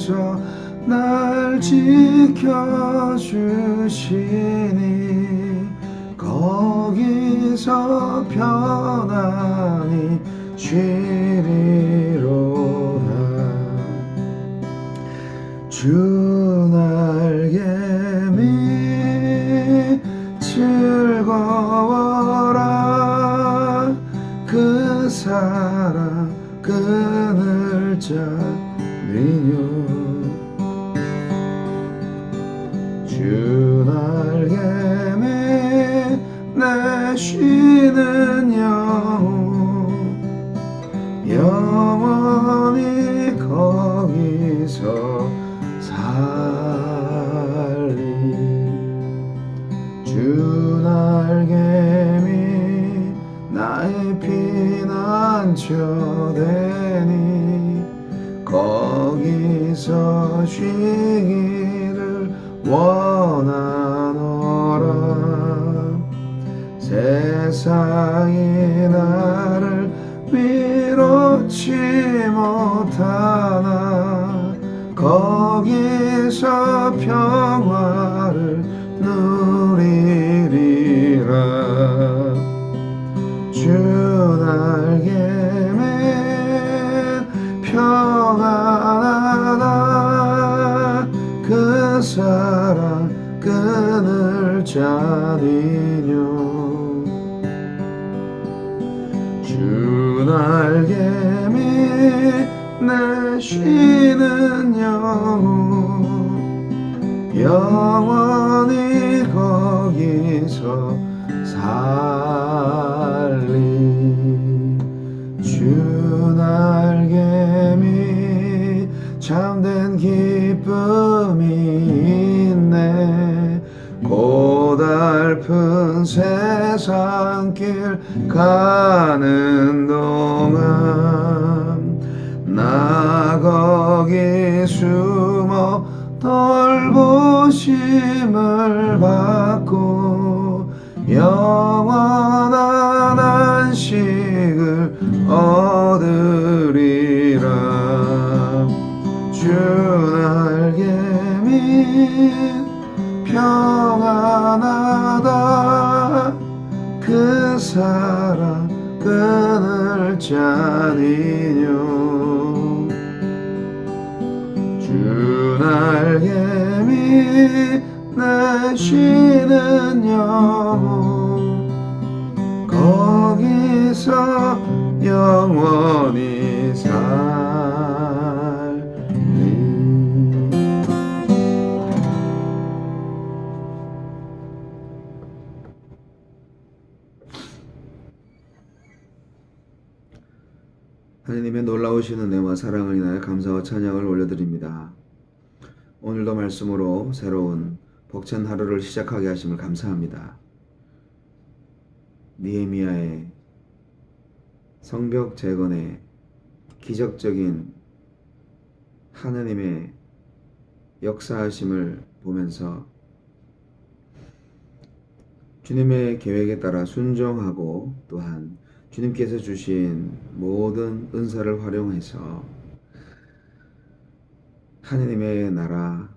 거기서 날 지켜주시니 거기서 편안히 쉬리로다. 주 날개미 즐거워라. 그 사랑 그늘 자리뇨. 주 날개미 내 쉬는 영원히 거기서 살리. 주 날개미 나의 피난처 되니 거기서 쉬기를 원하노라. 세상이 나를 위로치 못하나 거기서 평화를 누리리라. 주 날개는 평안하다. 그 사랑 그늘 자리뇨. 주 날개미 내 쉬는 영원히 거기서 살리. 주 날개미 참된 기쁨이 있네. 고달픈 세상길 가는 동안 나 거기 숨어 돌보심을 받고 영원한 안식을 얻으리라. 주 날개미 평안하다. 그 사랑 그늘 자리뇨. 주 날개미 내 쉬는 거기서 영원히 살리. 하나님의 놀라우신 은혜와 사랑을 인하여 감사와 찬양을 올려드립니다. 오늘도 말씀으로 새로운 벅찬 하루를 시작하게 하심을 감사합니다. 느헤미야의 성벽 재건의 기적적인 하나님의 역사하심을 보면서 주님의 계획에 따라 순종하고 또한 주님께서 주신 모든 은사를 활용해서 하느님의 나라,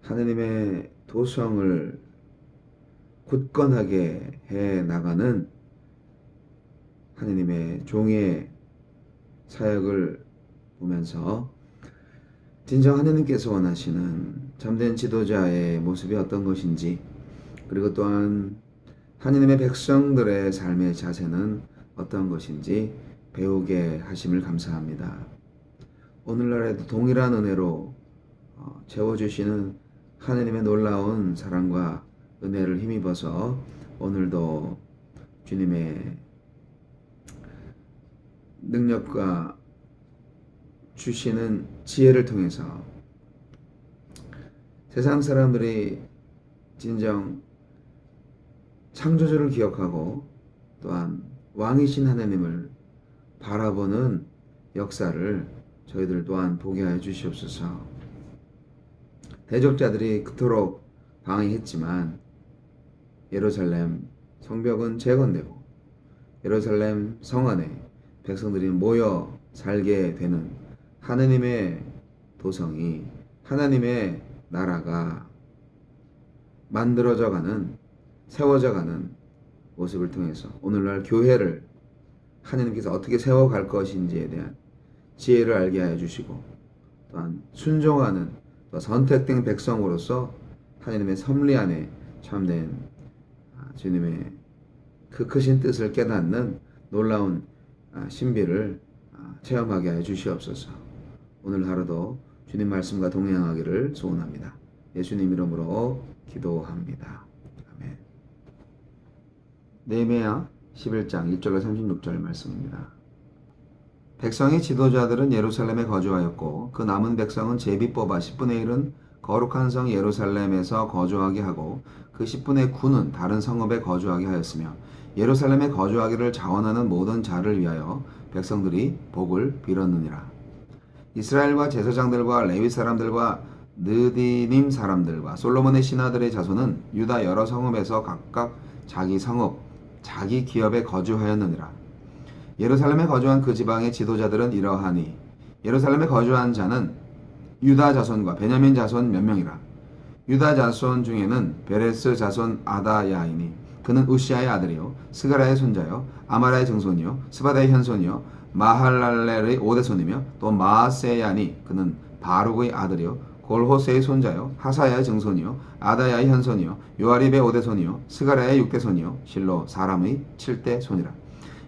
하느님의 도성을 굳건하게 해 나가는 하느님의 종의 사역을 보면서 진정 하느님께서 원하시는 참된 지도자의 모습이 어떤 것인지, 그리고 또한 하느님의 백성들의 삶의 자세는 어떤 것인지 배우게 하심을 감사합니다. 오늘날에도 동일한 은혜로 채워주시는 하느님의 놀라운 사랑과 은혜를 힘입어서 오늘도 주님의 능력과 주시는 지혜를 통해서 세상 사람들이 진정 창조주를 기억하고 또한 왕이신 하나님을 바라보는 역사를 저희들 또한 보게 하여 주시옵소서. 대적자들이 그토록 방해했지만 예루살렘 성벽은 재건되고 예루살렘 성 안에 백성들이 모여 살게 되는 하느님의 도성이 하나님의 나라가 만들어져 세워져 가는 모습을 통해서 오늘날 교회를 하나님께서 어떻게 세워갈 것인지에 대한 지혜를 알게 하여 주시고, 또한 순종하는 선택된 백성으로서 하나님의 섭리 안에 참된 주님의 그 크신 뜻을 깨닫는 놀라운 신비를 체험하게 하여 주시옵소서. 오늘 하루도 주님 말씀과 동행하기를 소원합니다. 예수님 이름으로 기도합니다. 아멘. 느헤미야 11장 1절로 36절 말씀입니다. 백성의 지도자들은 예루살렘에 거주하였고 그 남은 백성은 제비 뽑아 10분의 1은 거룩한 성 예루살렘에서 거주하게 하고 그 10분의 9는 다른 성읍에 거주하게 하였으며, 예루살렘에 거주하기를 자원하는 모든 자를 위하여 백성들이 복을 빌었느니라. 이스라엘과 제사장들과 레위 사람들과 느디님 사람들과 솔로몬의 신하들의 자손은 유다 여러 성읍에서 각각 자기 성읍, 자기 기업에 거주하였느니라. 예루살렘에 거주한 그 지방의 지도자들은 이러하니, 예루살렘에 거주한 자는 유다 자손과 베냐민 자손 몇 명이라. 유다 자손 중에는 베레스 자손 아다야이니 그는 우시아의 아들이요 스가랴의 손자요 아마라의 증손이요 스바다의 현손이요 마할랄렐의 오대손이며, 또 마세야니 그는 바룩의 아들이요 골호세의 손자요 하사야의 증손이요 아다야의 현손이요 요아립의 오대손이요 스가랴의 육대손이요 실로 사람의 7대 손이라.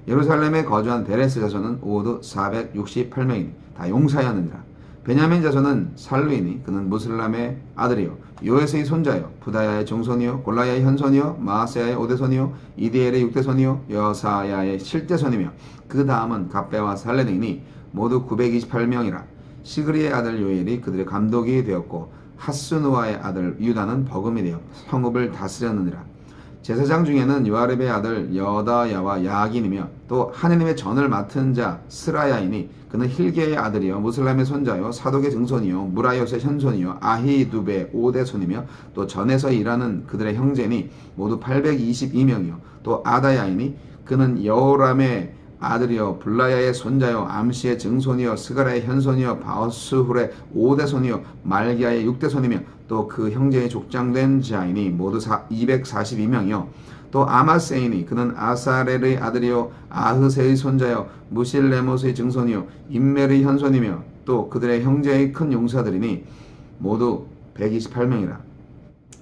예루살렘에 거주한 베레스 자손은 모두 468명이니 다 용사였느니라. 베냐민 자손은 살루이니 그는 무슬람의 아들이요 요에스의 손자요 부다야의 종손이요 골라야의 현손이요 마아세야의 오대손이요 이디엘의 육대손이요 여사야의 7대손이며, 그 다음은 갑배와 살레니니 모두 928명이라. 시그리의 아들 요엘이 그들의 감독이 되었고 하스누아의 아들 유다는 버금이 되어 성읍을 다스렸느니라. 제사장 중에는 요아립의 아들 여다야와 야긴이며, 또 하느님의 전을 맡은 자 스라야이니 그는 힐게의 아들이요 무슬람의 손자요 사독의 증손이요 무라요스의 현손이요 아히두베의 오대손이며, 또 전에서 일하는 그들의 형제니 모두 822명이요 또 아다야이니 그는 여호람의 아들이요 블라야의 손자요 암시의 증손이요 스가랴의 현손이요 바오스훌의 오대손이요 말기야의 육대손이며, 또 그 형제의 족장된 자이니 모두 242명이요 또 아마세이니 그는 아사렐의 아들이요 아흐세의 손자요 무실레못의 증손이요 임멜의 현손이며, 또 그들의 형제의 큰 용사들이니 모두 128명이라.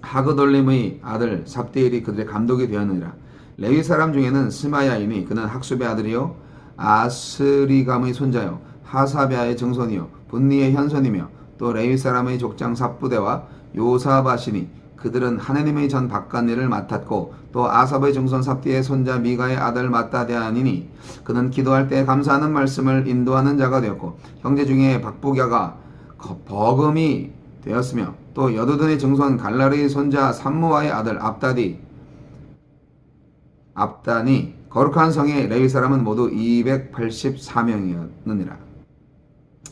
하그돌림의 아들 삽디엘이 그들의 감독이 되었느니라. 레위 사람 중에는 스마야이니 그는 학수베 아들이요 아스리감의 손자요 하사베아의 증손이요 분니의 현손이며, 또 레위 사람의 족장 삽부대와 요사바시니 그들은 하느님의 전 바깥일을 맡았고, 또 아삽의 증손 삽디의 손자 미가의 아들 마따대아니니 그는 기도할 때 감사하는 말씀을 인도하는 자가 되었고, 형제 중에 박부갸가 버금이 되었으며, 또 여두둔의 증손 갈랄의 손자 삼무아의 아들 압단이 거룩한 성의 레위 사람은 모두 284명이었느니라.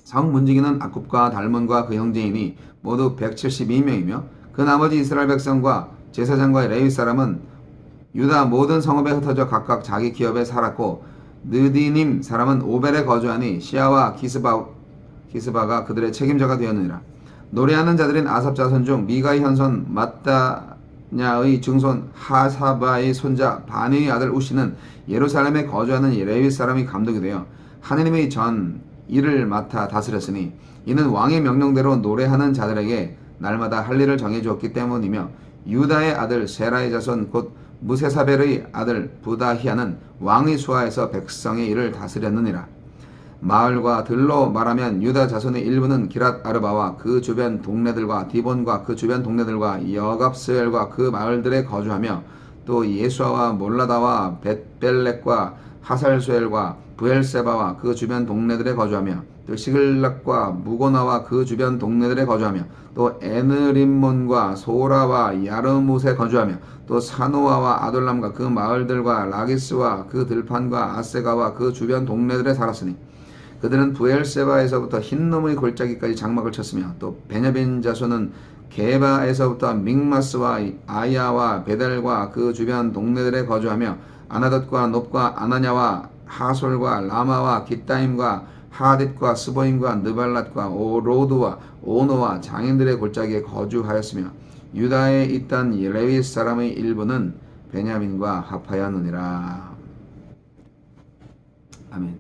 성 문지기는 아굽과 달몬과 그 형제이니 모두 172명이며, 그 나머지 이스라엘 백성과 제사장과 레위 사람은 유다 모든 성읍에 흩어져 각각 자기 기업에 살았고, 느디님 사람은 오벨에 거주하니 시아와 기스바가 그들의 책임자가 되었느니라. 노래하는 자들인 아삽 자손 중 미가의 현손 마따냐의 증손 하사바의 손자 바니의 아들 우시는 예루살렘에 거주하는 레위 사람이 감독이 되어 하느님의 전 일을 맡아 다스렸으니, 이는 왕의 명령대로 노래하는 자들에게 날마다 할 일을 정해주었기 때문이며, 유다의 아들 세라의 자손 곧 무세사벨의 아들 부다히아는 왕의 수하에서 백성의 일을 다스렸느니라. 마을과 들로 말하면 유다 자손의 일부는 기랏 아르바와 그 주변 동네들과 디본과 그 주변 동네들과 여갑스엘과 그 마을들에 거주하며, 또 예수아와 몰라다와 벳벨렉과 하살수엘과 브엘세바와 그 주변 동네들에 거주하며, 또 시글락과 무고나와 그 주변 동네들에 거주하며, 또 에느림몬과 소라와 야르뭇에 거주하며, 또 사노아와 아돌람과 그 마을들과 라기스와 그 들판과 아세가와 그 주변 동네들에 살았으니, 그들은 브엘세바에서부터 흰놈의 골짜기까지 장막을 쳤으며, 또 베냐민 자손은 게바에서부터 믹마스와 아야와 베델과 그 주변 동네들에 거주하며, 아나돗과 놉과 아나냐와 하솔과 라마와 기타임과 하뎃과 스보임과 느발랏과 로드와 오노와 장인들의 골짜기에 거주하였으며 유다에 있던 레위 사람의 일부는 베냐민과 합하였느니라. 아멘.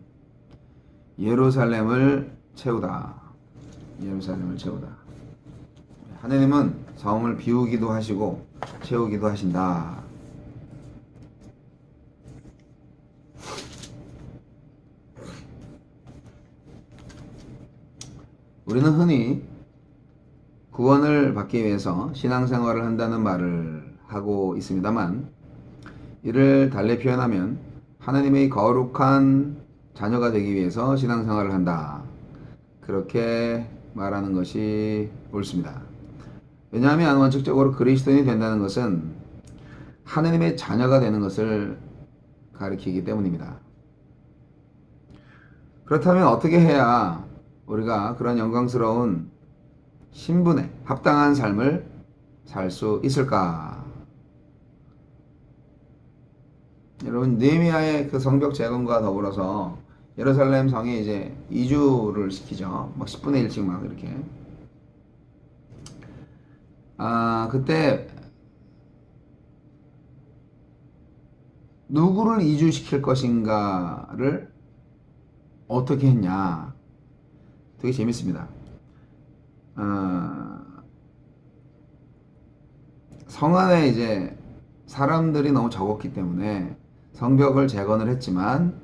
예루살렘을 채우다. 예루살렘을 채우다. 하느님은 성을 비우기도 하시고 채우기도 하신다. 우리는 흔히 구원을 받기 위해서 신앙생활을 한다는 말을 하고 있습니다만, 이를 달리 표현하면 하나님의 거룩한 자녀가 되기 위해서 신앙생활을 한다, 그렇게 말하는 것이 옳습니다. 왜냐하면 원칙적으로 그리스도인이 된다는 것은 하나님의 자녀가 되는 것을 가리키기 때문입니다. 그렇다면 어떻게 해야 우리가 그런 영광스러운 신분에 합당한 삶을 살 수 있을까? 여러분, 느헤미야의 그 성벽 재건과 더불어서 예루살렘 성에 이제 이주를 시키죠. 막 10분의 1씩 막 이렇게. 그때 누구를 이주시킬 것인가를 어떻게 했냐? 되게 재밌습니다. 성 안에 이제 사람들이 너무 적었기 때문에 성벽을 재건을 했지만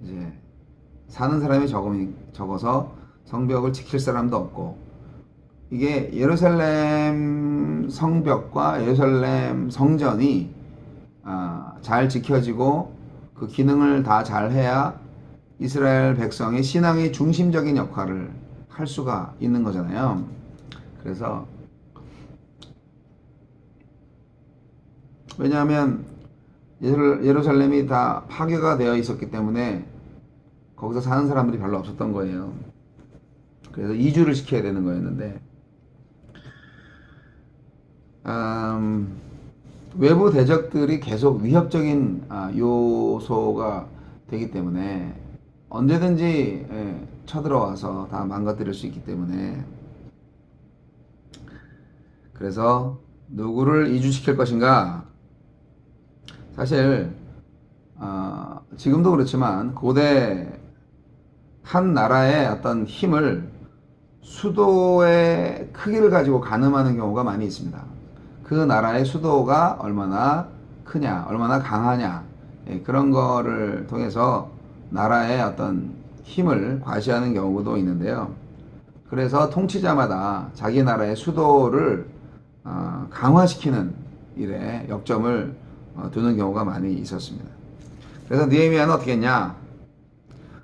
이제 사는 사람이 적어서 성벽을 지킬 사람도 없고, 이게 예루살렘 성벽과 예루살렘 성전이 잘 지켜지고 그 기능을 다 잘 해야 이스라엘 백성의 신앙의 중심적인 역할을 할 수가 있는 거잖아요. 그래서 왜냐하면 예루살렘이 다 파괴가 되어 있었기 때문에 거기서 사는 사람들이 별로 없었던 거예요. 그래서 이주를 시켜야 되는 거였는데, 외부 대적들이 계속 위협적인 요소가 되기 때문에 언제든지 쳐들어와서 다 망가뜨릴 수 있기 때문에, 그래서 누구를 이주시킬 것인가? 사실 지금도 그렇지만 고대 한 나라의 어떤 힘을 수도의 크기를 가지고 가늠하는 경우가 많이 있습니다. 그 나라의 수도가 얼마나 크냐, 얼마나 강하냐, 그런 거를 통해서 나라의 어떤 힘을 과시하는 경우도 있는데요. 그래서 통치자마다 자기 나라의 수도를 강화시키는 일에 역점을 두는 경우가 많이 있었습니다. 그래서 느헤미야는 어떻게 했냐?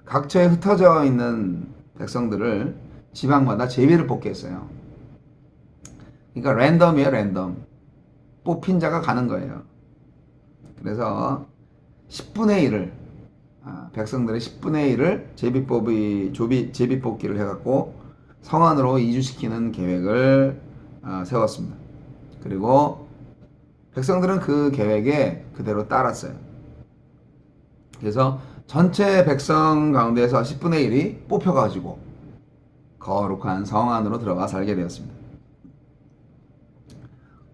각처에 흩어져 있는 백성들을 지방마다 제비를 뽑게 했어요. 그러니까 랜덤이에요, 랜덤. 뽑힌 자가 가는 거예요. 그래서 10분의 1을 백성들의 10분의 1을 제비 뽑기를 해갖고 성 안으로 이주시키는 계획을 세웠습니다. 그리고 백성들은 그 계획에 그대로 따랐어요. 그래서 전체 백성 가운데에서 10분의 1이 뽑혀가지고 거룩한 성 안으로 들어가 살게 되었습니다.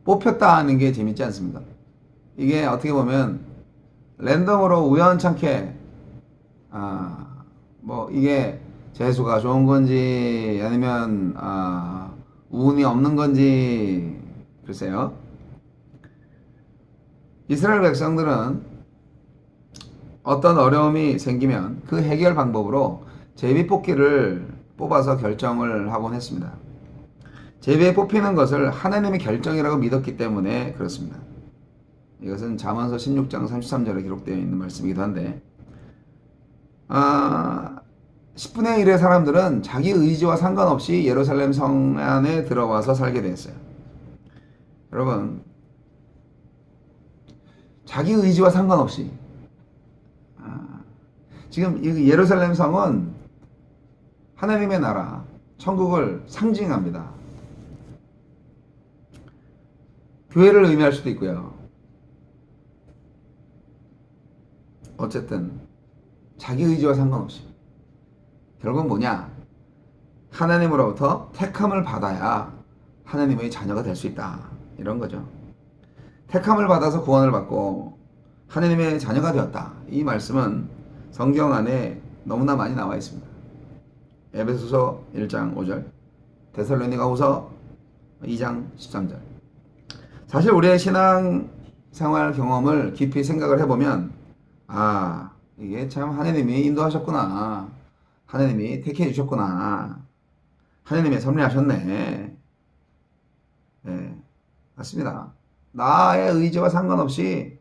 뽑혔다 하는 게 재밌지 않습니까? 이게 어떻게 보면 랜덤으로 우연찮게 뭐 이게 재수가 좋은 건지 아니면 운이 없는 건지 글쎄요. 이스라엘 백성들은 어떤 어려움이 생기면 그 해결 방법으로 제비뽑기를 뽑아서 결정을 하곤 했습니다. 제비에 뽑히는 것을 하나님의 결정이라고 믿었기 때문에 그렇습니다. 이것은 잠언서 16장 33절에 기록되어 있는 말씀이기도 한데, 10분의 1의 사람들은 자기 의지와 상관없이 예루살렘 성 안에 들어와서 살게 됐어요. 여러분, 자기 의지와 상관없이 지금 이 예루살렘 성은 하나님의 나라, 천국을 상징합니다. 교회를 의미할 수도 있고요. 어쨌든 자기 의지와 상관없이 결국 뭐냐? 하나님으로부터 택함을 받아야 하나님의 자녀가 될 수 있다. 이런 거죠. 택함을 받아서 구원을 받고 하나님의 자녀가 되었다. 이 말씀은 성경 안에 너무나 많이 나와 있습니다. 에베소서 1장 5절, 데살로니가후서 2장 13절. 사실 우리의 신앙 생활 경험을 깊이 생각을 해보면 이게 참 하나님이 인도하셨구나. 하나님이 택해 주셨구나. 하나님이 섭리하셨네. 네, 맞습니다. 나의 의지와 상관없이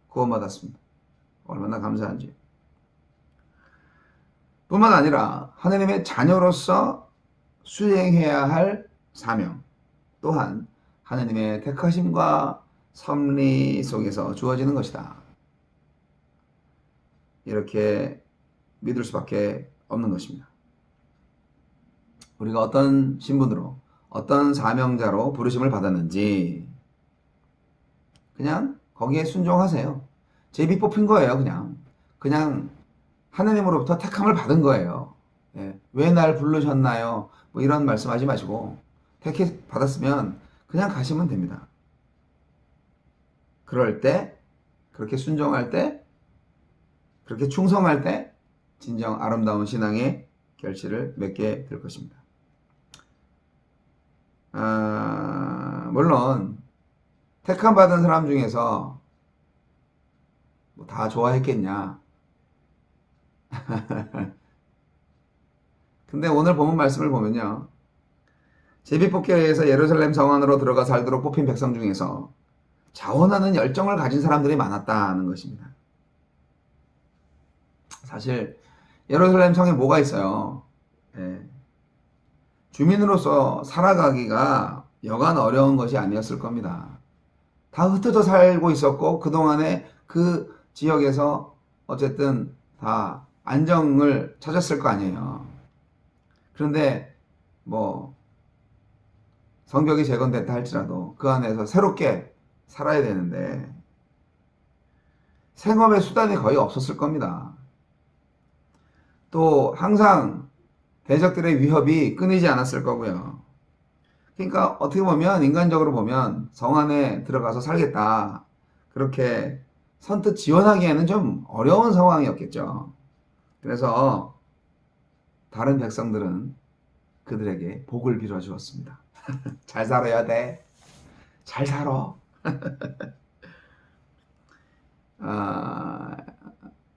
구원받았습니다. 얼마나 감사한지. 뿐만 아니라 하나님의 자녀로서 수행해야 할 사명 또한 하나님의 택하심과 섭리 속에서 주어지는 것이다. 이렇게 믿을 수밖에 없는 것입니다. 우리가 어떤 신분으로 어떤 사명자로 부르심을 받았는지 그냥 거기에 순종하세요. 제비 뽑힌 거예요. 그냥 하나님으로부터 택함을 받은 거예요. 예. 왜 날 부르셨나요? 뭐 이런 말씀하지 마시고 택해 받았으면 그냥 가시면 됩니다. 그럴 때 그렇게 순종할 때 그렇게 충성할 때 진정 아름다운 신앙의 결실을 맺게 될 것입니다. 물론 택함 받은 사람 중에서 뭐 다 좋아했겠냐? 근데 오늘 본문 말씀을 보면요. 제비뽑기에 의해서 예루살렘 성 안으로 들어가 살도록 뽑힌 백성 중에서 자원하는 열정을 가진 사람들이 많았다는 것입니다. 사실 예루살렘 성에 뭐가 있어요? 예. 주민으로서 살아가기가 여간 어려운 것이 아니었을 겁니다. 다 흩어져 살고 있었고 그동안에 그 지역에서 어쨌든 다 안정을 찾았을 거 아니에요. 그런데 뭐 성벽이 재건됐다 할지라도 그 안에서 새롭게 살아야 되는데 생업의 수단이 거의 없었을 겁니다. 또 항상 대적들의 위협이 끊이지 않았을 거고요. 그러니까 어떻게 보면 인간적으로 보면 성 안에 들어가서 살겠다 그렇게 선뜻 지원하기에는 좀 어려운 상황이었겠죠. 그래서 다른 백성들은 그들에게 복을 빌어 주었습니다. 잘 살아야 돼. 잘 살아.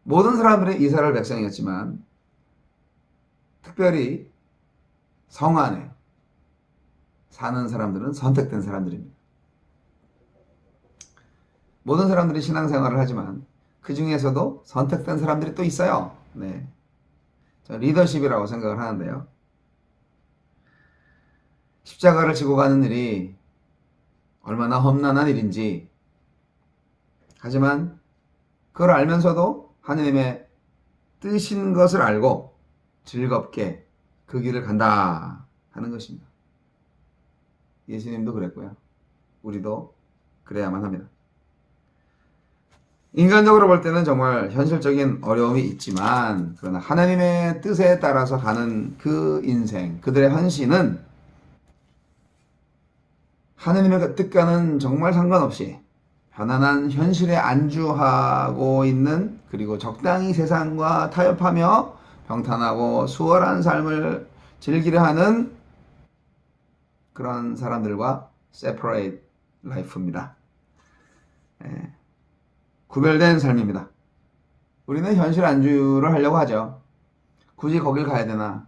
모든 사람들은 이스라엘 백성이었지만 특별히 성 안에 사는 사람들은 선택된 사람들입니다. 모든 사람들이 신앙생활을 하지만 그 중에서도 선택된 사람들이 또 있어요. 네. 저 리더십이라고 생각을 하는데요. 십자가를 지고 가는 일이 얼마나 험난한 일인지 하지만 그걸 알면서도 하느님의 뜻인 것을 알고 즐겁게 그 길을 간다 하는 것입니다. 예수님도 그랬고요. 우리도 그래야만 합니다. 인간적으로 볼 때는 정말 현실적인 어려움이 있지만 그러나 하나님의 뜻에 따라서 가는 그 인생, 그들의 헌신은 하나님의 뜻과는 정말 상관없이 편안한 현실에 안주하고 있는 그리고 적당히 세상과 타협하며 평탄하고 수월한 삶을 즐기려 하는 그런 사람들과 separate life입니다. 구별된 삶입니다. 우리는 현실 안주를 하려고 하죠. 굳이 거길 가야 되나?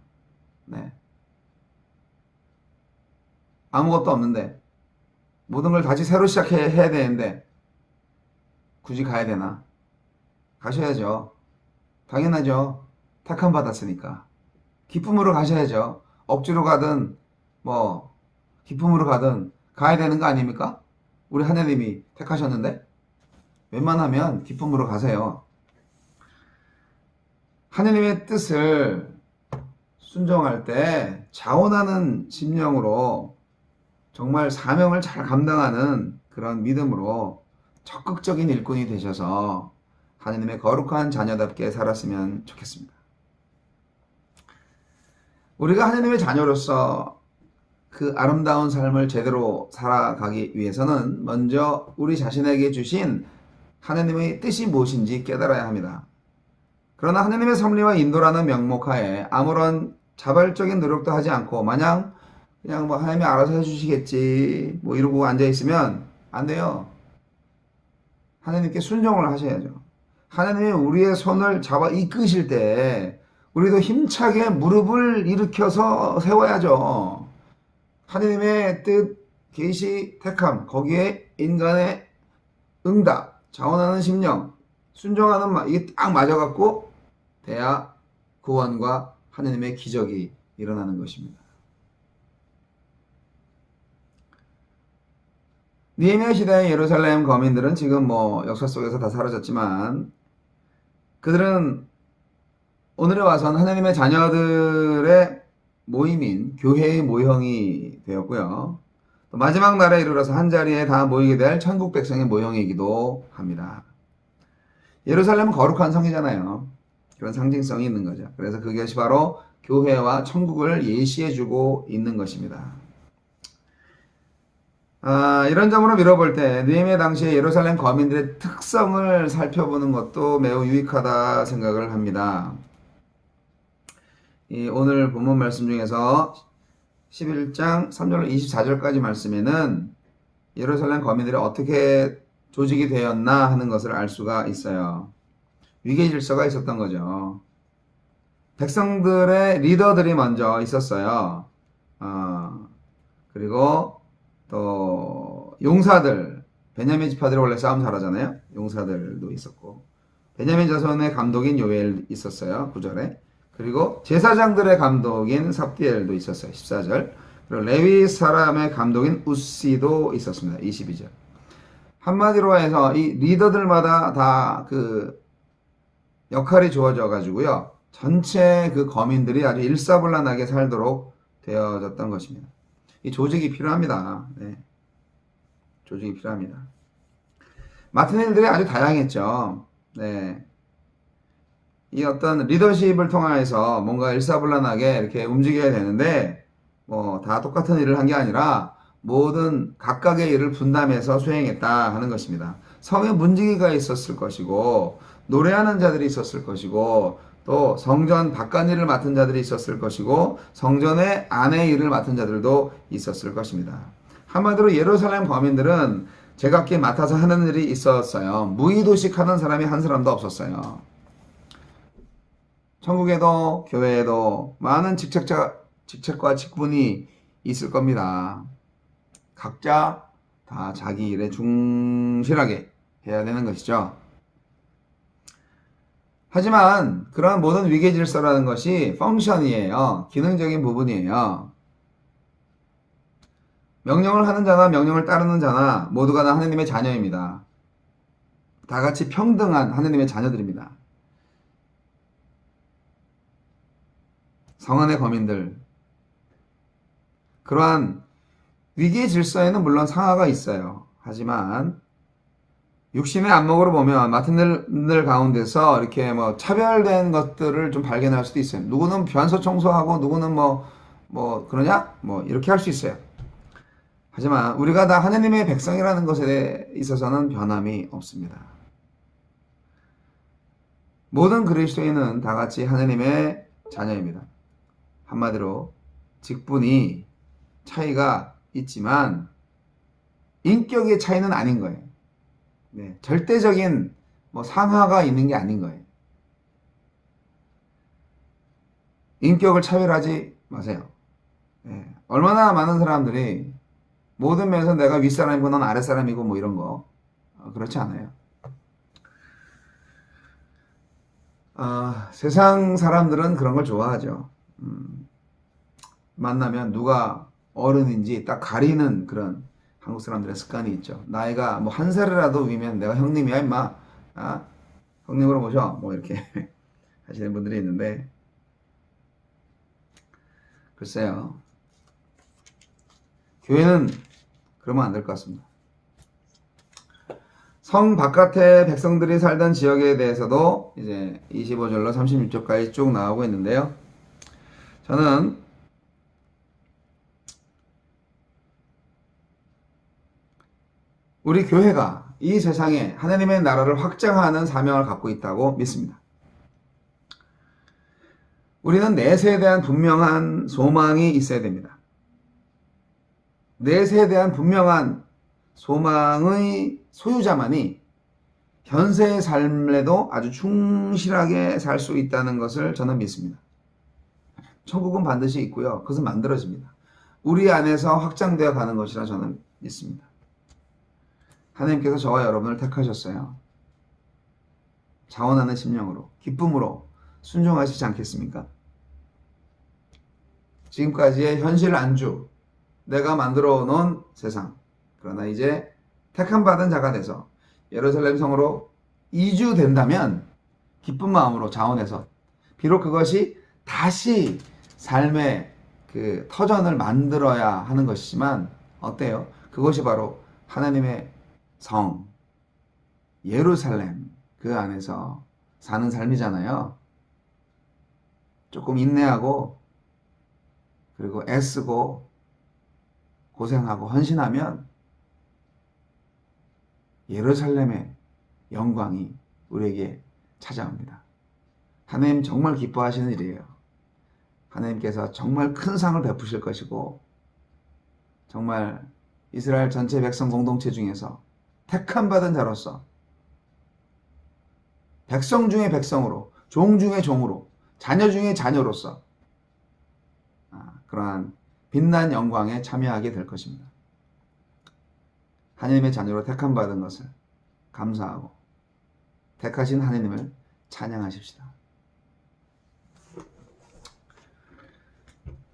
네. 아무것도 없는데 모든 걸 다시 새로 시작해야 되는데 굳이 가야 되나? 가셔야죠. 당연하죠. 택함 받았으니까. 기쁨으로 가셔야죠. 억지로 가든 뭐 기쁨으로 가든 가야 되는 거 아닙니까? 우리 하나님이 택하셨는데 웬만하면 기쁨으로 가세요. 하나님의 뜻을 순종할 때 자원하는 심령으로 정말 사명을 잘 감당하는 그런 믿음으로 적극적인 일꾼이 되셔서 하나님의 거룩한 자녀답게 살았으면 좋겠습니다. 우리가 하나님의 자녀로서 그 아름다운 삶을 제대로 살아가기 위해서는 먼저 우리 자신에게 주신 하나님의 뜻이 무엇인지 깨달아야 합니다. 그러나 하나님의 섭리와 인도라는 명목하에 아무런 자발적인 노력도 하지 않고 마냥 그냥 뭐 하나님이 알아서 해주시겠지 뭐 이러고 앉아있으면 안 돼요. 하나님께 순종을 하셔야죠. 하나님이 우리의 손을 잡아 이끄실 때 우리도 힘차게 무릎을 일으켜서 세워야죠. 하나님의 뜻, 계시, 택함, 거기에 인간의 응답, 자원하는 심령, 순종하는 말, 이게 딱 맞아갖고 돼야 구원과 하나님의 기적이 일어나는 것입니다. 느헤미야 시대의 예루살렘 거민들은 지금 뭐 역사 속에서 다 사라졌지만 그들은 오늘에 와서는 하나님의 자녀들의 모임인 교회의 모형이 되었고요. 또 마지막 날에 이르러서 한자리에 다 모이게 될 천국 백성의 모형이기도 합니다. 예루살렘은 거룩한 성이잖아요. 그런 상징성이 있는 거죠. 그래서 그것이 바로 교회와 천국을 예시해주고 있는 것입니다. 이런 점으로 미뤄볼 때 느헤미야 당시에 예루살렘 거민들의 특성을 살펴보는 것도 매우 유익하다 생각을 합니다. 오늘 본문 말씀 중에서 11장 3절 24절까지 말씀에는 예루살렘 거민들이 어떻게 조직이 되었나 하는 것을 알 수가 있어요. 위계 질서가 있었던 거죠. 백성들의 리더들이 먼저 있었어요. 그리고 또 용사들, 베냐민 지파들이 원래 싸움 잘하잖아요. 용사들도 있었고 베냐민 자손의 감독인 요엘 있었어요. 9절에. 그리고 제사장들의 감독인 삽디엘도 있었어요. 14절. 그리고 레위 사람의 감독인 우시도 있었습니다. 22절. 한마디로 해서 이 리더들마다 다 그 역할이 주어져 가지고요. 전체 그 거민들이 아주 일사불란하게 살도록 되어졌던 것입니다. 이 조직이 필요합니다. 네. 조직이 필요합니다. 맡은 일들이 아주 다양했죠. 네. 이 어떤 리더십을 통해서 뭔가 일사불란하게 이렇게 움직여야 되는데 뭐 다 똑같은 일을 한 게 아니라 모든 각각의 일을 분담해서 수행했다 하는 것입니다. 성에 문지기가 있었을 것이고 노래하는 자들이 있었을 것이고 또 성전 바깥일을 맡은 자들이 있었을 것이고 성전의 안의 일을 맡은 자들도 있었을 것입니다. 한마디로 예루살렘 거민들은 제각기 맡아서 하는 일이 있었어요. 무의도식 하는 사람이 한 사람도 없었어요. 천국에도 교회에도 많은 직책과 직분이 있을 겁니다. 각자 다 자기 일에 충실하게 해야 되는 것이죠. 하지만 그런 모든 위계 질서라는 것이 펑션이에요. 기능적인 부분이에요. 명령을 하는 자나 명령을 따르는 자나 모두가 다 하나님의 자녀입니다. 다 같이 평등한 하나님의 자녀들입니다. 성안의 거민들. 그러한 위계 질서에는 물론 상하가 있어요. 하지만 육신의 안목으로 보면 맡은 일 가운데서 이렇게 뭐 차별된 것들을 좀 발견할 수도 있어요. 누구는 변소 청소하고 누구는 뭐 그러냐? 뭐 이렇게 할 수 있어요. 하지만 우리가 다 하나님의 백성이라는 것에 있어서는 변함이 없습니다. 모든 그리스도인은 다 같이 하나님의 자녀입니다. 한마디로 직분이 차이가 있지만 인격의 차이는 아닌 거예요. 네, 절대적인 뭐 상하가 있는 게 아닌 거예요. 인격을 차별하지 마세요. 네, 얼마나 많은 사람들이 모든 면에서 내가 윗사람이고 넌 아랫사람이고 뭐 이런 거 그렇지 않아요. 세상 사람들은 그런 걸 좋아하죠. 만나면 누가 어른인지 딱 가리는 그런 한국 사람들의 습관이 있죠. 나이가 뭐 한 살이라도 위면 내가 형님이야 임마. 형님으로 모셔. 뭐 이렇게 하시는 분들이 있는데 글쎄요. 교회는 그러면 안 될 것 같습니다. 성 바깥의 백성들이 살던 지역에 대해서도 이제 25절로 36절까지 쭉 나오고 있는데요. 저는 우리 교회가 이 세상에 하나님의 나라를 확장하는 사명을 갖고 있다고 믿습니다. 우리는 넷에 대한 분명한 소망이 있어야 됩니다. 넷에 대한 분명한 소망의 소유자만이 현세의 삶에도 아주 충실하게 살 수 있다는 것을 저는 믿습니다. 천국은 반드시 있고요. 그것은 만들어집니다. 우리 안에서 확장되어 가는 것이라 저는 믿습니다. 하나님께서 저와 여러분을 택하셨어요. 자원하는 심령으로, 기쁨으로 순종하시지 않겠습니까? 지금까지의 현실 안주, 내가 만들어 놓은 세상. 그러나 이제 택함받은 자가 돼서 예루살렘 성으로 이주된다면 기쁜 마음으로 자원해서, 비록 그것이 다시 삶의 그 터전을 만들어야 하는 것이지만 어때요? 그것이 바로 하나님의 성, 예루살렘, 그 안에서 사는 삶이잖아요. 조금 인내하고 그리고 애쓰고 고생하고 헌신하면 예루살렘의 영광이 우리에게 찾아옵니다. 하나님 정말 기뻐하시는 일이에요. 하나님께서 정말 큰 상을 베푸실 것이고, 정말 이스라엘 전체 백성 공동체 중에서 택함받은 자로서, 백성 중의 백성으로, 종 중의 종으로, 자녀 중의 자녀로서 그러한 빛난 영광에 참여하게 될 것입니다. 하나님의 자녀로 택함받은 것을 감사하고 택하신 하나님을 찬양하십시다.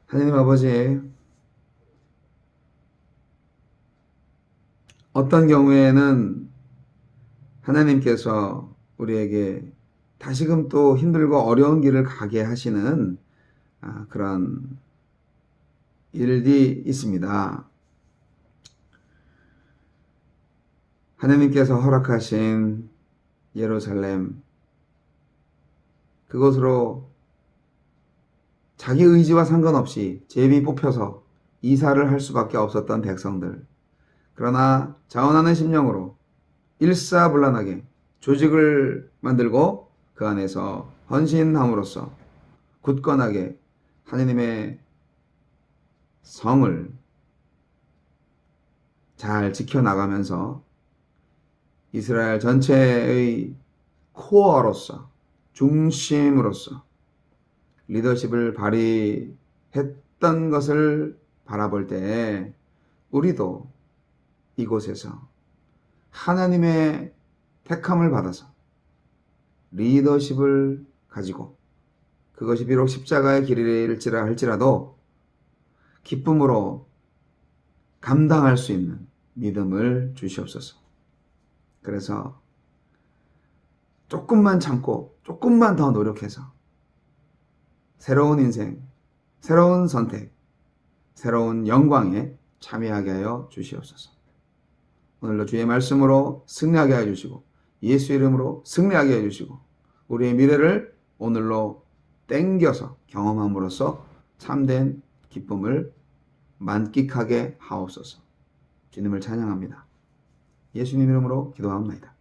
하나님 아버지, 어떤 경우에는 하나님께서 우리에게 다시금 또 힘들고 어려운 길을 가게 하시는 그런 일이 있습니다. 하나님께서 허락하신 예루살렘, 그것으로 자기 의지와 상관없이 제비 뽑혀서 이사를 할 수밖에 없었던 백성들, 그러나 자원하는 심령으로 일사불란하게 조직을 만들고 그 안에서 헌신함으로써 굳건하게 하나님의 성을 잘 지켜나가면서 이스라엘 전체의 코어로서, 중심으로서 리더십을 발휘했던 것을 바라볼 때 우리도 이곳에서 하나님의 택함을 받아서 리더십을 가지고, 그것이 비록 십자가의 길일지라 할지라도 기쁨으로 감당할 수 있는 믿음을 주시옵소서. 그래서 조금만 참고 조금만 더 노력해서 새로운 인생, 새로운 선택, 새로운 영광에 참여하게 하여 주시옵소서. 오늘도 주의 말씀으로 승리하게 하여 주시고, 예수 이름으로 승리하게 해 주시고, 우리의 미래를 오늘로 땡겨서 경험함으로써 참된 기쁨을 만끽하게 하옵소서. 주님을 찬양합니다. 예수님 이름으로 기도하옵나이다.